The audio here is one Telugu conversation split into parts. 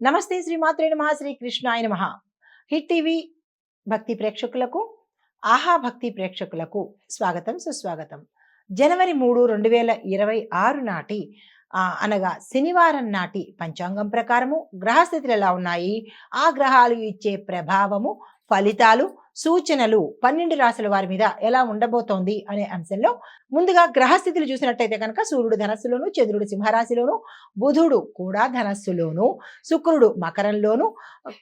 నమస్తే శ్రీమాత్రే నమః శ్రీ కృష్ణాయ నమః. హిట్ టీవీ భక్తి ప్రేక్షకులకు, ఆహా భక్తి ప్రేక్షకులకు స్వాగతం సుస్వాగతం. జనవరి 3, 2026 నాటి అనగా శనివారం నాటి పంచాంగం ప్రకారము గ్రహస్థితులు ఎలా ఉన్నాయి, ఆ గ్రహాలు ఇచ్చే ప్రభావము, ఫలితాలు, సూచనలు 12 రాశుల వారి మీద ఎలా ఉండబోతోంది అనే అంశంలో ముందుగా గ్రహస్థితులు చూసినట్టయితే కనుక సూర్యుడు ధనస్సులోను, చంద్రుడు సింహరాశిలోను, బుధుడు కూడా ధనస్సులోను, శుక్రుడు మకరంలోను,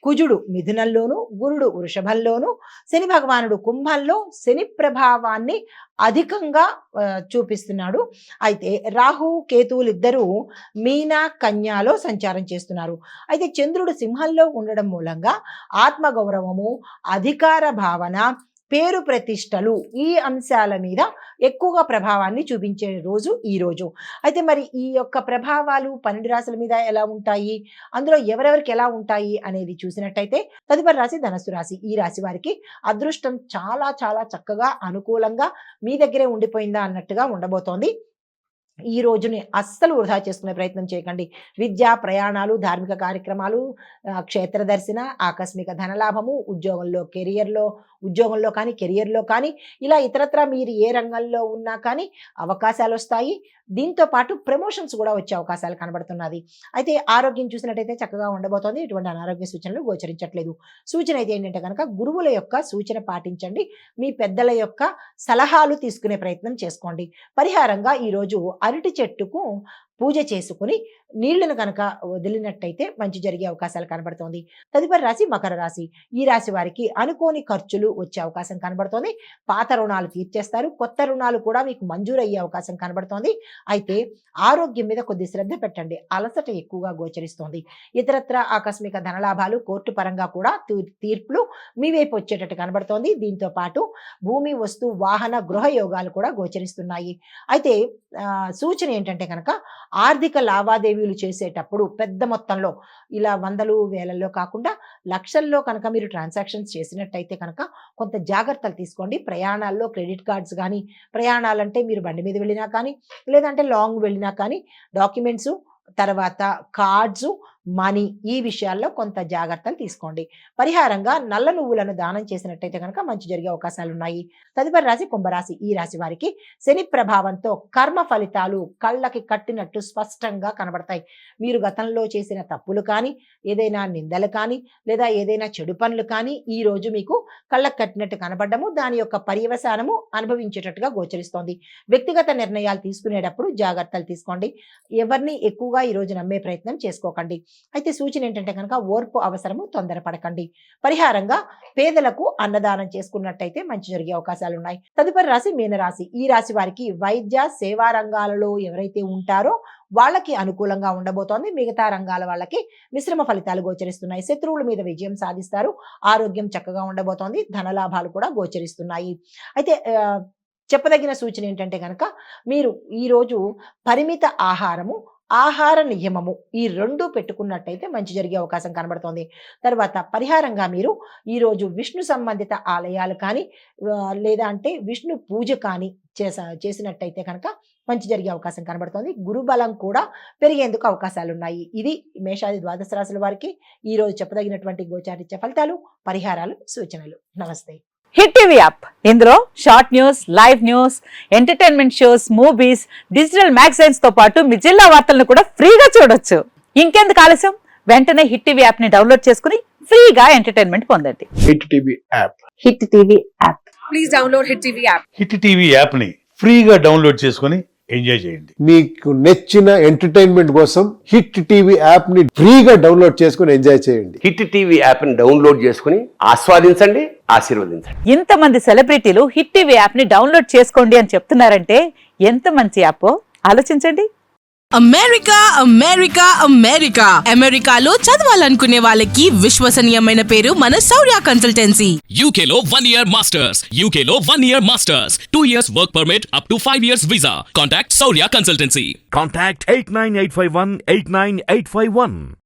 కుజుడు మిథునంలోను, గురుడు వృషభంలోను, శని భగవానుడు కుంభంలో శని ప్రభావాన్ని అధికంగా చూపిస్తున్నాడు. అయితే రాహు కేతువులు ఇద్దరు మీన కన్యాలో సంచారం చేస్తున్నారు. అయితే చంద్రుడు సింహంలో ఉండడం మూలంగా ఆత్మగౌరవము, అధికార భావన, పేరు ప్రతిష్టలు ఈ అంశాల మీద ఎక్కువగా ప్రభావాన్ని చూపించే రోజు ఈ రోజు. అయితే మరి ఈ యొక్క ప్రభావాలు 12 రాశుల మీద ఎలా ఉంటాయి, అందులో ఎవరెవరికి ఎలా ఉంటాయి అనేది చూసినట్టయితే తదుపరి రాశి ధనస్సు రాశి. ఈ రాశి వారికి అదృష్టం చాలా చాలా చక్కగా అనుకూలంగా మీ దగ్గరే ఉండిపోయిందా అన్నట్టుగా ఉండబోతోంది. ఈ రోజుని అస్సలు వృధా చేసుకునే ప్రయత్నం చేయకండి. విద్య, ప్రయాణాలు, ధార్మిక కార్యక్రమాలు, క్షేత్ర దర్శన, ఆకస్మిక ధనలాభము, ఉద్యోగంలో కానీ కెరియర్లో కానీ ఇలా ఇతరత్రా మీరు ఏ రంగంలో ఉన్నా కానీ అవకాశాలు వస్తాయి. దీంతో పాటు ప్రమోషన్స్ కూడా వచ్చే అవకాశాలు కనబడుతున్నది. అయితే ఆరోగ్యం చూసినట్టయితే చక్కగా ఉండబోతోంది. ఎటువంటి అనారోగ్య సూచనలు గోచరించట్లేదు. సూచన అయితే ఏంటంటే కనుక గురువుల యొక్క సూచన పాటించండి. మీ పెద్దల యొక్క సలహాలు తీసుకునే ప్రయత్నం చేసుకోండి. పరిహారంగా ఈరోజు అరటి చెట్టుకు పూజ చేసుకుని నీళ్లను కనుక వదిలినట్టయితే మంచి జరిగే అవకాశాలు కనబడుతోంది. తదుపరి రాశి మకర రాశి. ఈ రాశి వారికి అనుకోని ఖర్చులు వచ్చే అవకాశం కనబడుతోంది. పాత రుణాలు తీర్చేస్తారు. కొత్త రుణాలు కూడా మీకు మంజూరు అయ్యే అవకాశం కనబడుతోంది. అయితే ఆరోగ్యం మీద కొద్ది శ్రద్ధ పెట్టండి. అలసట ఎక్కువగా గోచరిస్తోంది. ఇతరత్ర ఆకస్మిక ధనలాభాలు, కోర్టు పరంగా కూడా తీర్పులు మీ వైపు వచ్చేటట్టు కనబడుతోంది. దీంతో పాటు భూమి, వస్తు, వాహన, గృహ యోగాలు కూడా గోచరిస్తున్నాయి. అయితే సూచన ఏంటంటే కనుక ఆర్థిక లావాదేవీలు చేసేటప్పుడు పెద్ద మొత్తంలో ఇలా వందలు వేలల్లో కాకుండా లక్షల్లో కనుక మీరు ట్రాన్సాక్షన్స్ చేసినట్టయితే కనుక కొంత జాగ్రత్తలు తీసుకోండి. ప్రయాణాల్లో క్రెడిట్ కార్డ్స్ కానీ, ప్రయాణాలంటే మీరు బండి మీద వెళ్ళినా కానీ లేదంటే లాంగ్ వెళ్ళినా కానీ డాక్యుమెంట్స్, తర్వాత కార్డ్స్, మనీ ఈ విషయాల్లో కొంత జాగ్రత్తలు తీసుకోండి. పరిహారంగా నల్ల నువ్వులను దానం చేసినట్టయితే కనుక మంచి జరిగే అవకాశాలు ఉన్నాయి. తదుపరి రాశి కుంభరాశి. ఈ రాశి వారికి శని ప్రభావంతో కర్మ ఫలితాలు కళ్ళకి కట్టినట్టు స్పష్టంగా కనబడతాయి. మీరు గతంలో చేసిన తప్పులు కానీ, ఏదైనా నిందలు కానీ, లేదా ఏదైనా చెడు పనులు కానీ ఈ రోజు మీకు కళ్ళకు కట్టినట్టు కనబడము, దాని యొక్క పర్యవసానము అనుభవించేటట్టుగా గోచరిస్తోంది. వ్యక్తిగత నిర్ణయాలు తీసుకునేటప్పుడు జాగ్రత్తలు తీసుకోండి. ఎవరిని ఎక్కువగా ఈ రోజు నమ్మే ప్రయత్నం చేసుకోకండి. అయితే సూచన ఏంటంటే కనుక ఓర్పు అవసరము, తొందరపడకండి. పరిహారంగా పేదలకు అన్నదానం చేసుకున్నట్టయితే మంచి జరిగే అవకాశాలు ఉన్నాయి. తదుపరి రాశి మీనరాశి. ఈ రాశి వారికి వైద్య, సేవా రంగాలలో ఎవరైతే ఉంటారో వాళ్ళకి అనుకూలంగా ఉండబోతోంది. మిగతా రంగాల వాళ్ళకి మిశ్రమ ఫలితాలు గోచరిస్తున్నాయి. శత్రువుల మీద విజయం సాధిస్తారు. ఆరోగ్యం చక్కగా ఉండబోతోంది. ధనలాభాలు కూడా గోచరిస్తున్నాయి. అయితే చెప్పదగిన సూచన ఏంటంటే కనుక మీరు ఈరోజు పరిమిత ఆహారము, ఆహార నియమము ఈ 2 పెట్టుకున్నట్టయితే మంచి జరిగే అవకాశం కనబడుతోంది. తర్వాత పరిహారంగా మీరు ఈరోజు విష్ణు సంబంధిత ఆలయాలు కానీ లేదా అంటే విష్ణు పూజ కానీ చేసినట్టయితే కనుక మంచి జరిగే అవకాశం కనబడుతోంది. గురుబలం కూడా పెరిగేందుకు అవకాశాలు ఉన్నాయి. ఇది మేషాది ద్వాదశ రాశుల వారికి ఈరోజు చెప్పదగినటువంటి గోచారిత్య ఫలితాలు, పరిహారాలు, సూచనలు. నమస్తే. హిట్ టీవీ యాప్, ఇందులో short news, live news, entertainment shows, movies, digital magazines తో పాటు మీ జిల్లా వార్తలను కూడా ఫ్రీగా చూడొచ్చు. ఇంకెందుకు ఆలస్యం, వెంటనే హిట్ టీవీ యాప్ ని డౌన్లోడ్ చేసుకుని ఫ్రీగా ఎంటర్టైన్మెంట్ పొందండి. Hit TV app. Hit TV app. Please download hit TV app. Hit TV app ని ఫ్రీగా డౌన్లోడ్ చేసుకుని ఎంజాయ్ చేయండి. మీకు నచ్చిన ఎంటర్టైన్మెంట్ కోసం హిట్ టీవీ యాప్ ని ఫ్రీగా డౌన్లోడ్ చేసుకుని ఎంజాయ్ చేయండి. హిట్ టీవీ యాప్ ని డౌన్లోడ్ చేసుకుని ఆస్వాదించండి, ఆశీర్వదించండి. ఇంతమంది సెలబ్రిటీలు హిట్ టీవీ యాప్ ని డౌన్లోడ్ చేసుకోండి అని చెప్తున్నారంటే ఎంత మంచి యాప్ ఆలోచించండి. అమెరికా అమెరికా అమెరికా అమెరికాలో చదవాలనుకునే వాళ్ళకి విశ్వసనీయమైన పేరు మన శౌర్య కన్సల్టెన్సీ. UK లో 1 year masters. UK లో 1 year masters. 2 years work permit up to 5 years visa. Contact Saurya Consultancy. Contact 89851 89851.